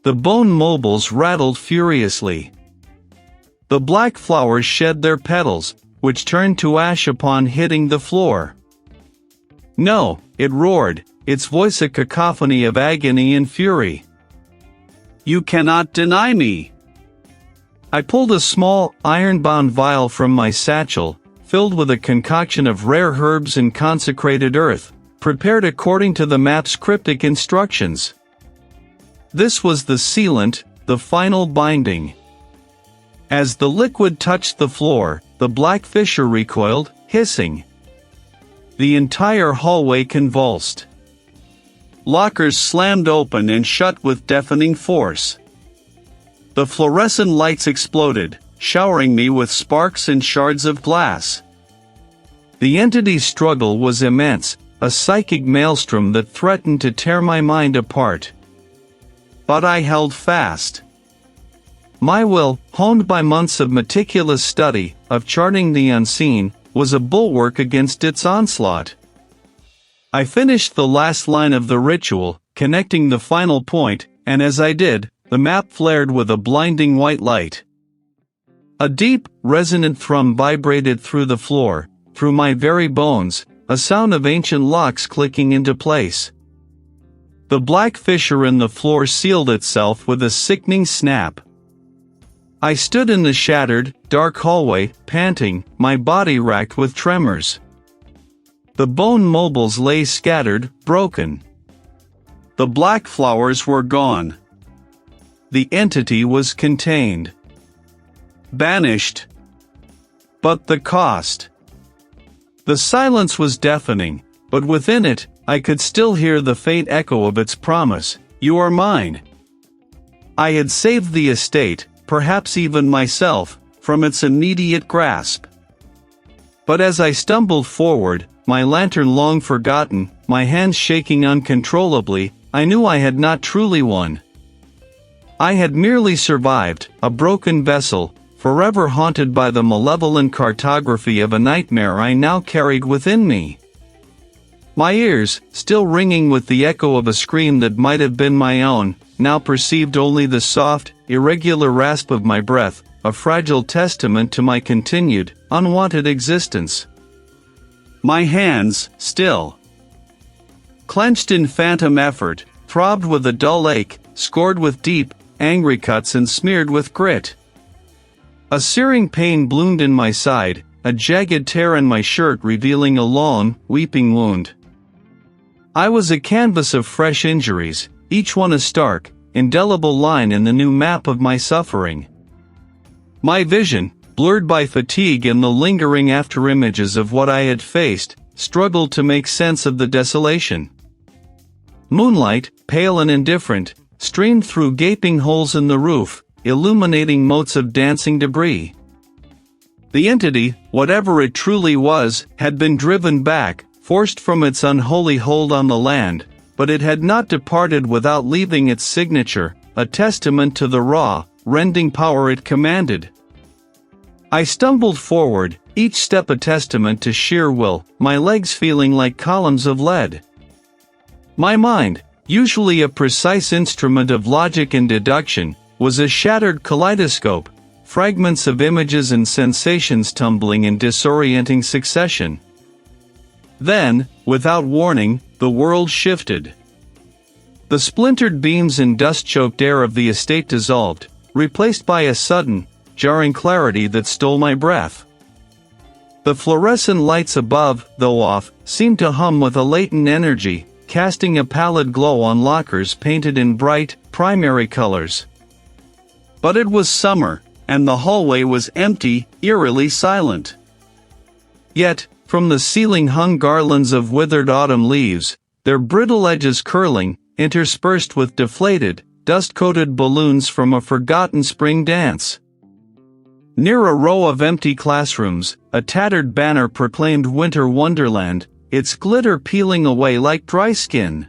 S1: The bone mobiles rattled furiously. The black flowers shed their petals, which turned to ash upon hitting the floor. No, it roared, its voice a cacophony of agony and fury. You cannot deny me. I pulled a small, iron-bound vial from my satchel, filled with a concoction of rare herbs and consecrated earth, prepared according to the map's cryptic instructions. This was the sealant, the final binding. As the liquid touched the floor, the black fissure recoiled, hissing. The entire hallway convulsed. Lockers slammed open and shut with deafening force. The fluorescent lights exploded, showering me with sparks and shards of glass. The entity's struggle was immense, a psychic maelstrom that threatened to tear my mind apart. But I held fast. My will, honed by months of meticulous study, of charting the unseen, was a bulwark against its onslaught. I finished the last line of the ritual, connecting the final point, and as I did, the map flared with a blinding white light. A deep, resonant thrum vibrated through the floor, through my very bones, a sound of ancient locks clicking into place. The black fissure in the floor sealed itself with a sickening snap. I stood in the shattered, dark hallway, panting, my body racked with tremors. The bone mobiles lay scattered, broken. The black flowers were gone. The entity was contained. Banished. But the cost. The silence was deafening, but within it, I could still hear the faint echo of its promise, "You are mine." I had saved the estate, perhaps even myself, from its immediate grasp. But as I stumbled forward, my lantern long forgotten, my hands shaking uncontrollably, I knew I had not truly won. I had merely survived, a broken vessel, forever haunted by the malevolent cartography of a nightmare I now carried within me. My ears, still ringing with the echo of a scream that might have been my own, now perceived only the soft, irregular rasp of my breath, a fragile testament to my continued, unwanted existence. My hands, still clenched in phantom effort, throbbed with a dull ache, scored with deep, angry cuts and smeared with grit. A searing pain bloomed in my side, a jagged tear in my shirt revealing a long, weeping wound. I was a canvas of fresh injuries, each one a stark, indelible line in the new map of my suffering. My vision, blurred by fatigue and the lingering afterimages of what I had faced, struggled to make sense of the desolation. Moonlight, pale and indifferent, streamed through gaping holes in the roof, illuminating motes of dancing debris. The entity, whatever it truly was, had been driven back, forced from its unholy hold on the land, but it had not departed without leaving its signature, a testament to the raw, rending power it commanded. I stumbled forward, each step a testament to sheer will, my legs feeling like columns of lead. My mind, usually a precise instrument of logic and deduction, was a shattered kaleidoscope, fragments of images and sensations tumbling in disorienting succession. Then, without warning, the world shifted. The splintered beams and dust-choked air of the estate dissolved, replaced by a sudden, jarring clarity that stole my breath. The fluorescent lights above, though off, seemed to hum with a latent energy, casting a pallid glow on lockers painted in bright, primary colors. But it was summer, and the hallway was empty, eerily silent. Yet, from the ceiling hung garlands of withered autumn leaves, their brittle edges curling, interspersed with deflated, dust-coated balloons from a forgotten spring dance. Near a row of empty classrooms, a tattered banner proclaimed Winter Wonderland, its glitter peeling away like dry skin.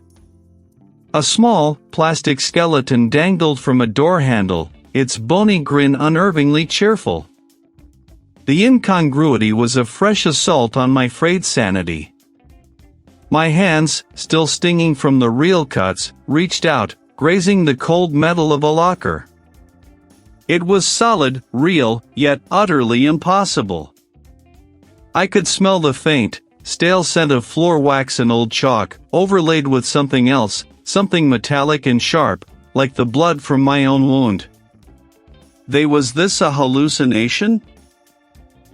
S1: A small, plastic skeleton dangled from a door handle, its bony grin unnervingly cheerful. The incongruity was a fresh assault on my frayed sanity. My hands, still stinging from the real cuts, reached out, grazing the cold metal of a locker. It was solid, real, yet utterly impossible. I could smell the faint, stale scent of floor wax and old chalk, overlaid with something else, something metallic and sharp, like the blood from my own wound. Was this a hallucination?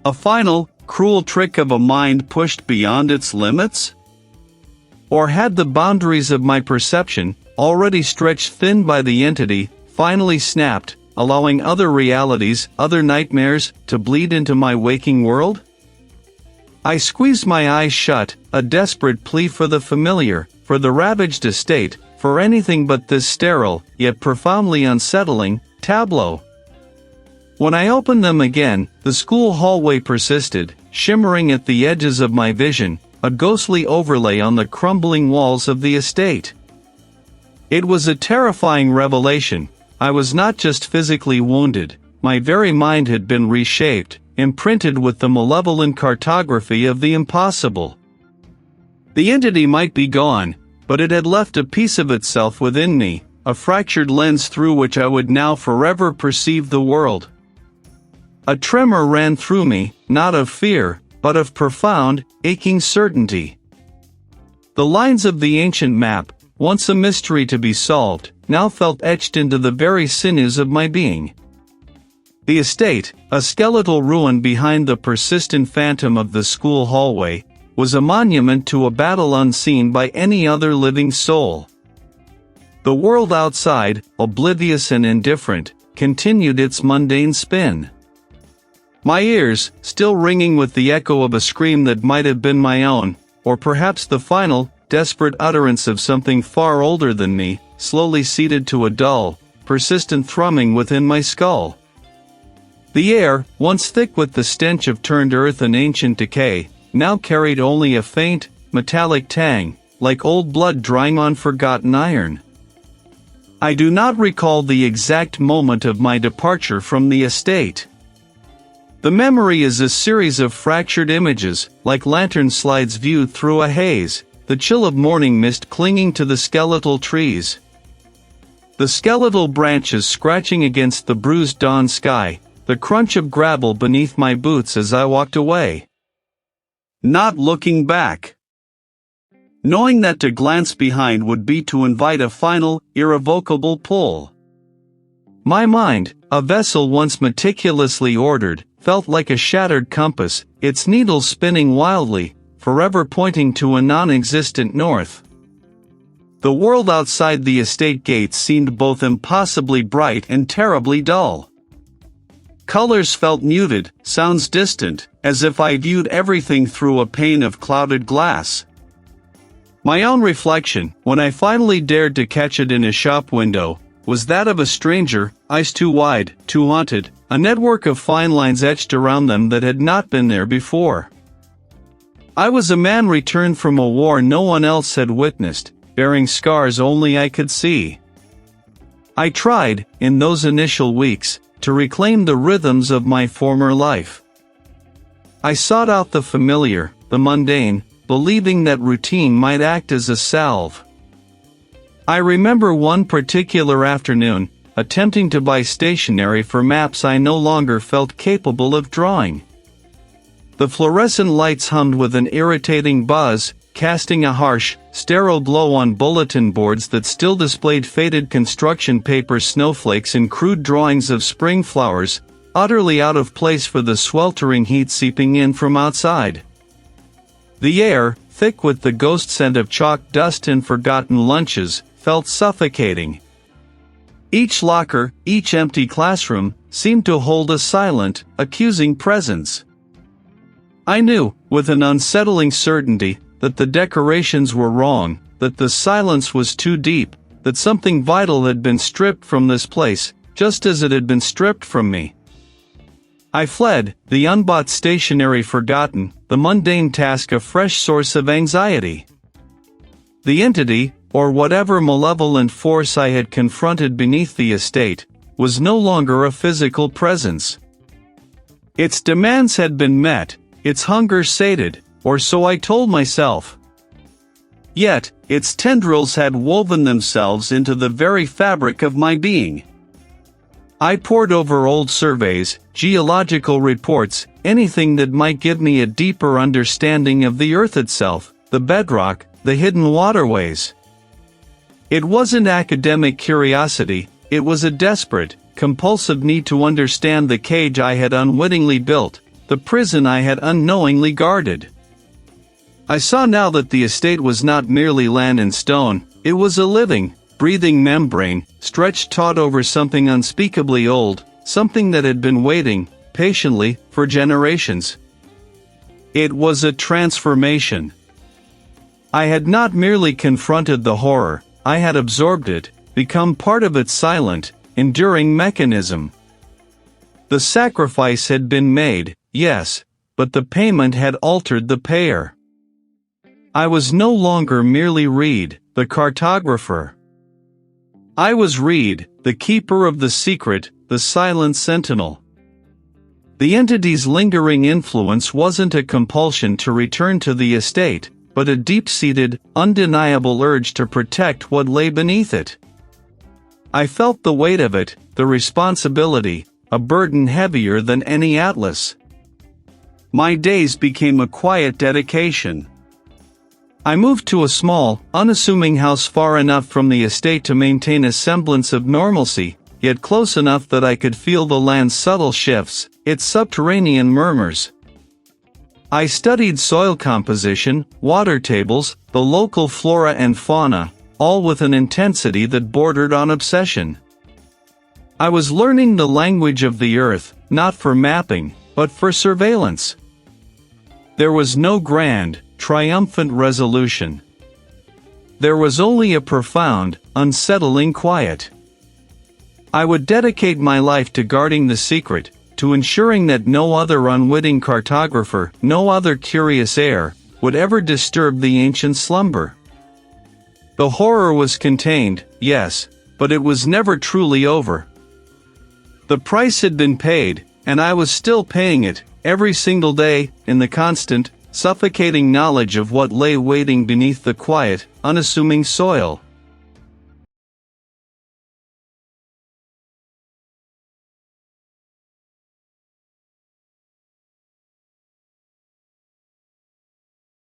S1: A final, cruel trick of a mind pushed beyond its limits? Or had the boundaries of my perception, already stretched thin by the entity, finally snapped, allowing other realities, other nightmares, to bleed into my waking world? I squeezed my eyes shut, a desperate plea for the familiar, for the ravaged estate, for anything but this sterile, yet profoundly unsettling, tableau. When I opened them again, the school hallway persisted, shimmering at the edges of my vision, a ghostly overlay on the crumbling walls of the estate. It was a terrifying revelation. I was not just physically wounded, my very mind had been reshaped, imprinted with the malevolent cartography of the impossible. The entity might be gone, but it had left a piece of itself within me, a fractured lens through which I would now forever perceive the world. A tremor ran through me, not of fear, but of profound, aching certainty. The lines of the ancient map, once a mystery to be solved, now felt etched into the very sinews of my being. The estate, a skeletal ruin behind the persistent phantom of the school hallway, was a monument to a battle unseen by any other living soul. The world outside, oblivious and indifferent, continued its mundane spin. My ears, still ringing with the echo of a scream that might have been my own, or perhaps the final, desperate utterance of something far older than me, slowly seeded to a dull, persistent thrumming within my skull. The air, once thick with the stench of turned earth and ancient decay, now carried only a faint, metallic tang, like old blood drying on forgotten iron. I do not recall the exact moment of my departure from the estate. The memory is a series of fractured images, like lantern slides viewed through a haze, the chill of morning mist clinging to the skeletal trees. The skeletal branches scratching against the bruised dawn sky, the crunch of gravel beneath my boots as I walked away. Not looking back. Knowing that to glance behind would be to invite a final, irrevocable pull. My mind, a vessel once meticulously ordered, felt like a shattered compass, its needles spinning wildly, forever pointing to a non-existent north. The world outside the estate gates seemed both impossibly bright and terribly dull. Colors felt muted, sounds distant, as if I viewed everything through a pane of clouded glass. My own reflection, when I finally dared to catch it in a shop window, was that of a stranger, eyes too wide, too haunted, a network of fine lines etched around them that had not been there before. I was a man returned from a war no one else had witnessed, bearing scars only I could see. I tried, in those initial weeks, to reclaim the rhythms of my former life. I sought out the familiar, the mundane, believing that routine might act as a salve. I remember one particular afternoon, attempting to buy stationery for maps I no longer felt capable of drawing. The fluorescent lights hummed with an irritating buzz, casting a harsh, sterile glow on bulletin boards that still displayed faded construction paper snowflakes and crude drawings of spring flowers, utterly out of place for the sweltering heat seeping in from outside. The air, thick with the ghost scent of chalk dust and forgotten lunches, felt suffocating. Each locker, each empty classroom, seemed to hold a silent, accusing presence. I knew, with an unsettling certainty, that the decorations were wrong, that the silence was too deep, that something vital had been stripped from this place, just as it had been stripped from me. I fled, the unbought stationery forgotten, the mundane task a fresh source of anxiety. The entity, or whatever malevolent force I had confronted beneath the estate, was no longer a physical presence. Its demands had been met, its hunger sated, or so I told myself. Yet, its tendrils had woven themselves into the very fabric of my being. I pored over old surveys, geological reports, anything that might give me a deeper understanding of the Earth itself, the bedrock, the hidden waterways. It wasn't academic curiosity, it was a desperate, compulsive need to understand the cage I had unwittingly built, the prison I had unknowingly guarded. I saw now that the estate was not merely land and stone, it was a living, breathing membrane, stretched taut over something unspeakably old, something that had been waiting, patiently, for generations. It was a transformation. I had not merely confronted the horror, I had absorbed it, become part of its silent, enduring mechanism. The sacrifice had been made, yes, but the payment had altered the payer. I was no longer merely Reid, the cartographer. I was Reid, the keeper of the secret, the silent sentinel. The entity's lingering influence wasn't a compulsion to return to the estate, but a deep-seated, undeniable urge to protect what lay beneath it. I felt the weight of it, the responsibility, a burden heavier than any atlas. My days became a quiet dedication. I moved to a small, unassuming house far enough from the estate to maintain a semblance of normalcy, yet close enough that I could feel the land's subtle shifts, its subterranean murmurs. I studied soil composition, water tables, the local flora and fauna, all with an intensity that bordered on obsession. I was learning the language of the earth, not for mapping, but for surveillance. There was no grand, triumphant resolution. There was only a profound, unsettling quiet. I would dedicate my life to guarding the secret, to ensuring that no other unwitting cartographer, no other curious heir, would ever disturb the ancient slumber. The horror was contained, yes, but it was never truly over. The price had been paid, and I was still paying it, every single day, in the constant, suffocating knowledge of what lay waiting beneath the quiet, unassuming soil.